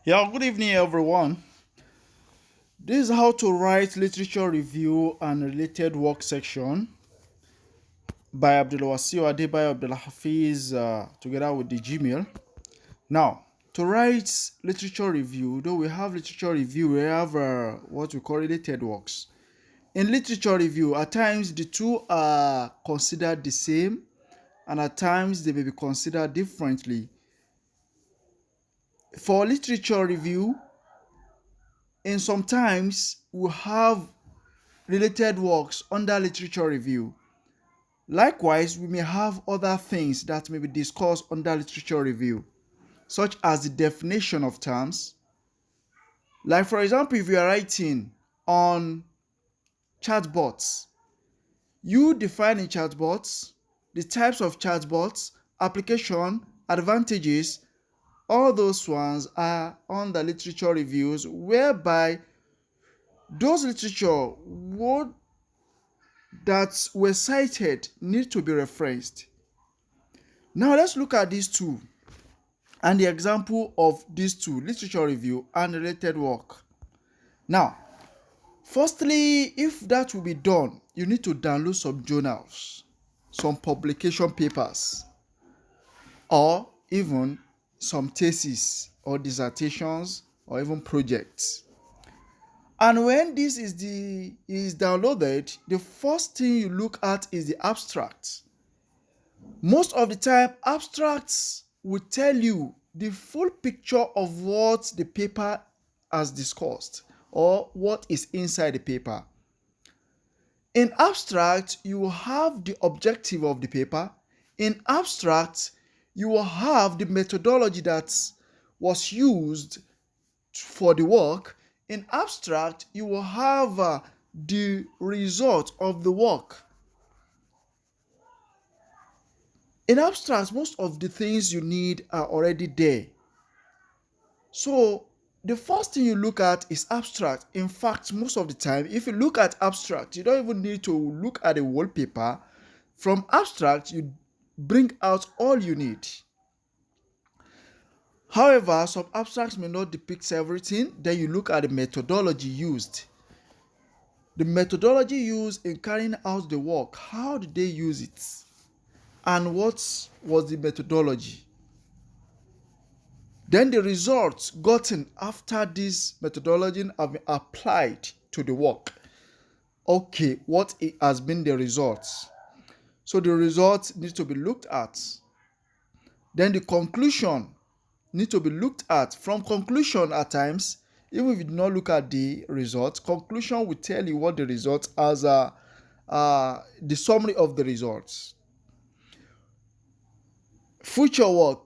Yeah, good evening, everyone. This is how to write literature review and related work section by Abdulwasiu Adebayo Abdulhafiz together with the Gmail. Now, to write literature review, though we have literature review, we have what we call related works. In literature review, at times the two are considered the same, and at times they may be considered differently. For literature review, in sometimes we have related works under literature review. Likewise, we may have other things that may be discussed under literature review, such as the definition of terms. Like, for example, if you are writing on chatbots, you define in chatbots, the types of chatbots, application, advantages, all those ones are under literature reviews, whereby those literature would that were cited need to be referenced. Now let's look at these two and the example of these two, literature review and related work. Now, firstly, if that will be done, you need to download some journals, some publication papers, or even some theses or dissertations or even projects. And when this is downloaded, the first thing you look at is the abstract. Most of the time, abstracts will tell you the full picture of what the paper has discussed or what is inside the paper. In abstract, you will have the objective of the paper. In abstract, you will have the methodology that was used for the work. In abstract, you will have the result of the work. In abstract, most of the things you need are already there. So the first thing you look at is abstract. In fact, most of the time, if you look at abstract, you don't even need to look at the wallpaper. From abstract, you bring out all you need. However, some abstracts may not depict everything. Then you look at the methodology used. The methodology used in carrying out the work. How did they use it? And what was the methodology? Then the results gotten after this methodology have been applied to the work. Okay, what has been the results? So the results need to be looked at. Then the conclusion need to be looked at. From conclusion at times, even if you do not look at the results, conclusion will tell you what the results as the summary of the results. Future work.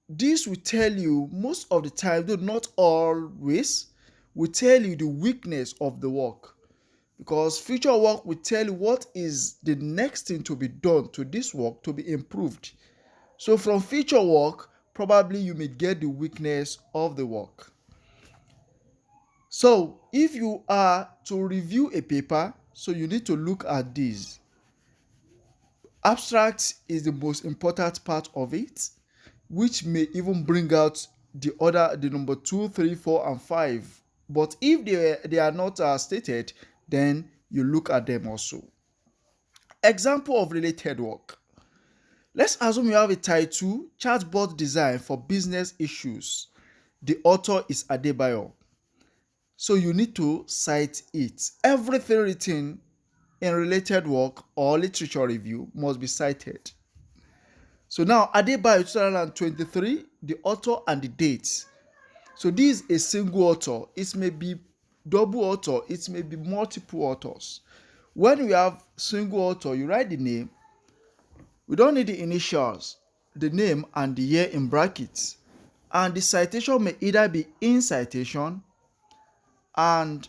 This will tell you most of the time, though not always, will tell you the weakness of the work. Because future work will tell you what is the next thing to be done to this work to be improved. So from future work, probably you may get the weakness of the work. So if you are to review a paper, so you need to look at this. Abstract is the most important part of it, which may even bring out the number 2, 3, 4, and 5. But if they are not stated, then you look at them also. Example of related work. Let's assume you have a title, chatbot design for business issues. The author is Adebayo. So you need to cite it. Everything written in related work or literature review must be cited. So now Adebayo 2023, the author and the date. So this is a single author. It may be double author. It may be multiple authors. When we have single author, you write the name. We don't need the initials, the name and the year in brackets. And the citation may either be in citation, and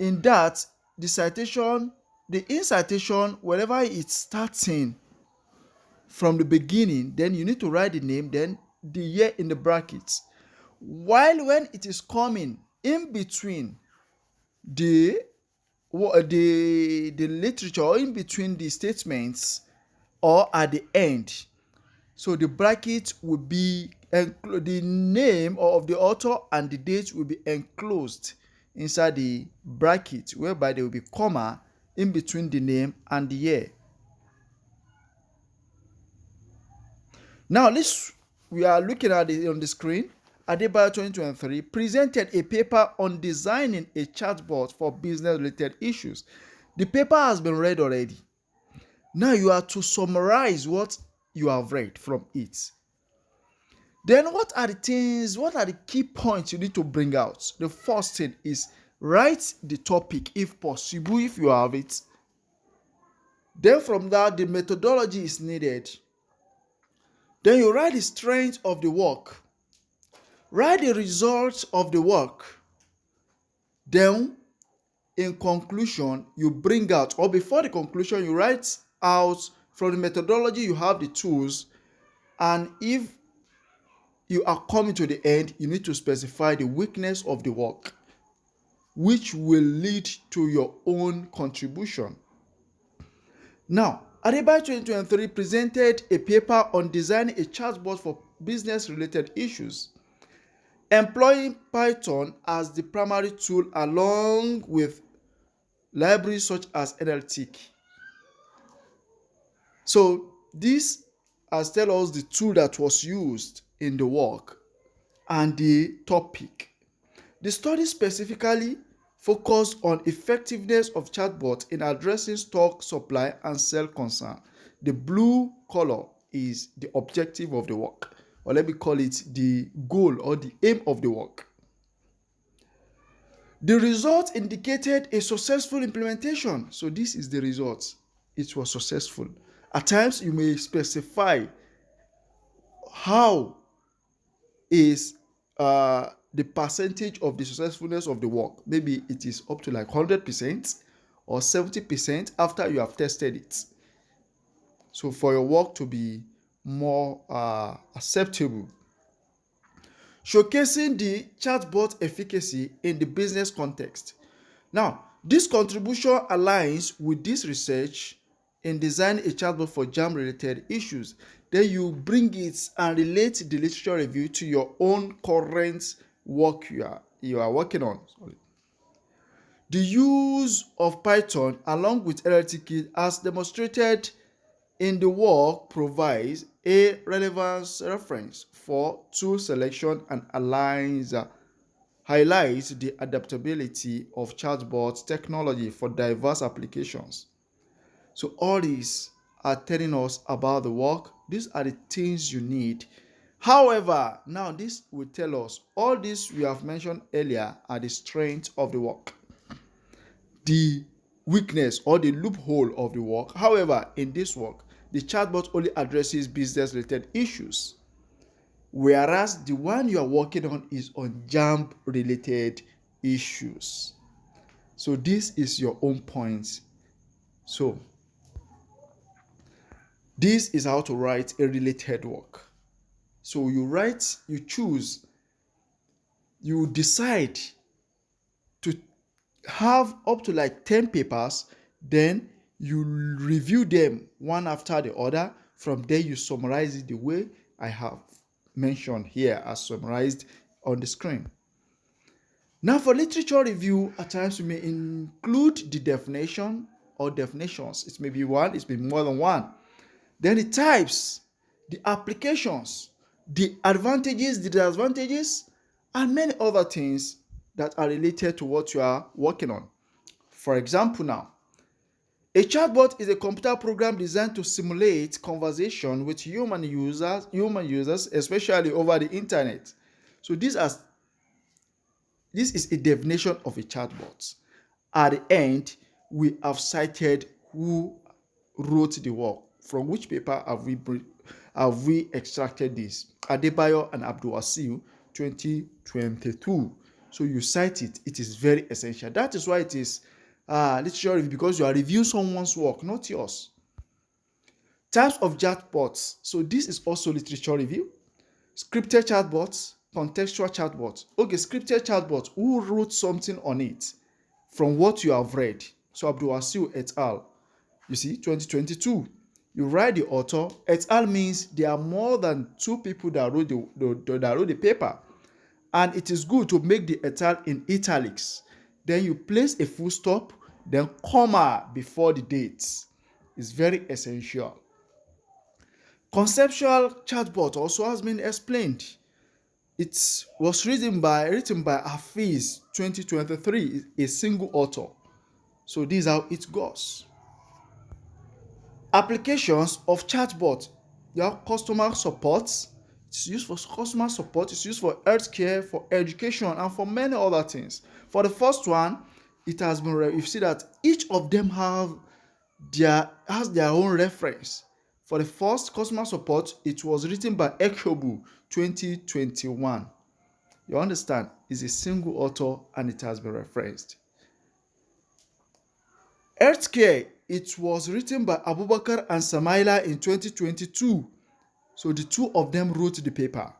in that, the in citation, wherever it's starting from the beginning, then you need to write the name, then the year in the brackets. While when it is coming in between the literature, or in between the statements, or at the end, So the bracket will be the name of the author and the date will be enclosed inside the bracket, whereby there will be comma in between the name and the year. Now we are looking at it on the screen. Adebayo 2023 presented a paper on designing a chatbot for business related issues. The paper has been read already. Now you are to summarize what you have read from it. Then what are the key points you need to bring out? The first thing is write the topic if possible, if you have it. Then from that, the methodology is needed. Then you write the strength of the work. Write the results of the work. Then in conclusion, you bring out, or before the conclusion, you write out from the methodology, you have the tools, and if you are coming to the end, you need to specify the weakness of the work, which will lead to your own contribution. Now, Adebayo 2023 presented a paper on designing a chatbot for business-related issues, employing Python as the primary tool along with libraries such as NLTK. So this has tell us the tool that was used in the work and the topic. The study specifically focused on effectiveness of chatbot in addressing stock, supply, and sell concern. The blue color is the objective of the work, or let me call it the goal or the aim of the work. The result indicated a successful implementation. So this is the result. It was successful. At times, you may specify how is the percentage of the successfulness of the work. Maybe it is up to like 100% or 70% after you have tested it. So for your work to be more acceptable. Showcasing the chatbot efficacy in the business context. Now, this contribution aligns with this research in designing a chatbot for JAMB-related issues. Then you bring it and relate the literature review to your own current work you are working on. The use of Python along with NLTK as demonstrated in the work provides a relevance reference for tool selection and highlights the adaptability of chatbot technology for diverse applications. So all these are telling us about the work. These are the things you need. However, now this will tell us all this we have mentioned earlier are the strengths of the work, the weakness or the loophole of the work. However, in this work, the chatbot only addresses business-related issues, whereas the one you are working on is on JAMB-related issues. So this is your own point. So this is how to write a related work. So you write, you choose, you decide to have up to like 10 papers, then you review them one after the other. From there, you summarize it the way I have mentioned here as summarized on the screen. Now for literature review, at times we may include the definition or definitions. It may be one, it may be more than one. Then the types, the applications, the advantages, the disadvantages, and many other things that are related to what you are working on. For example now, a chatbot is a computer program designed to simulate conversation with human users, especially over the internet. So this is a definition of a chatbot. At the end, we have cited who wrote the work. From which paper have we extracted this? Adebayo and Abdulwasiu 2022. So you cite it. It is very essential. That is why it is literature review, because you are reviewing someone's work, not yours. Types of chatbots. So this is also literature review. Scripted chatbots, contextual chatbots. Okay, scripted chatbots. Who wrote something on it from what you have read? So Abdulwasiu et al. You see, 2022. You write the author. Et al. Means there are more than two people that wrote the paper. And it is good to make the et al. In italics. Then you place a full stop, then comma before the dates. It's very essential. Conceptual chatbot also has been explained. It was written by Hafiz 2023, a single author. So this is how it goes. Applications of chatbot. You have customer support. It's used for customer support. It's used for healthcare, for education, and for many other things. For the first one, it has been you see that each of them has their own reference. For the first customer support, it was written by Ekhobu 2021. You understand? It's a single author and it has been referenced. Healthcare, it was written by Abubakar and Samaila in 2022. So the two of them wrote the paper.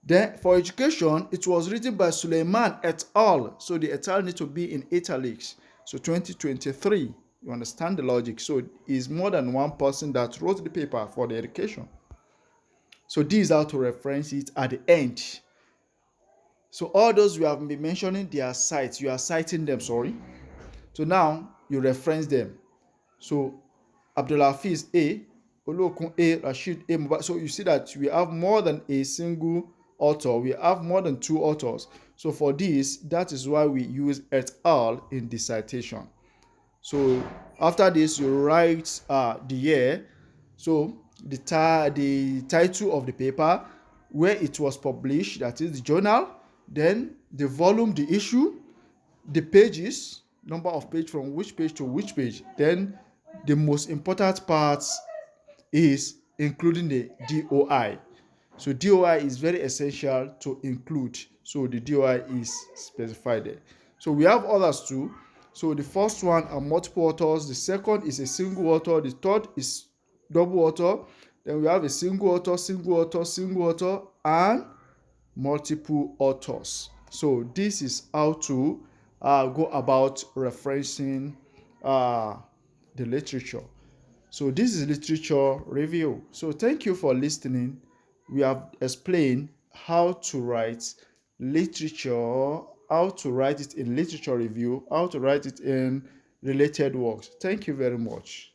Then for education, it was written by Suleiman et al. So the et al. Need to be in italics. So 2023. You understand the logic? So it's more than one person that wrote the paper for the education. So this is how to reference it at the end. So all those we have been mentioning, they are sites. You are citing them, sorry. So now you reference them. So Abdulhafiz A, Olokun A, Rashid A, Mubarak. So you see that we have more than a single author. We have more than two authors. So for this, that is why we use et al. In the citation. So after this, you write the year. So the title of the paper, where it was published, that is the journal, then the volume, the issue, the pages, number of page from which page to which page. Then the most important parts is including the DOI. So DOI is very essential to include. So the DOI is specified there. So we have others too. So the first one are multiple authors. The second is a single author. The third is double author. Then we have a single author, and multiple authors. So this is how to go about referencing the literature. So this is literature review. So thank you for listening. We have explained how to write literature, how to write it in literature review, how to write it in related works. Thank you very much.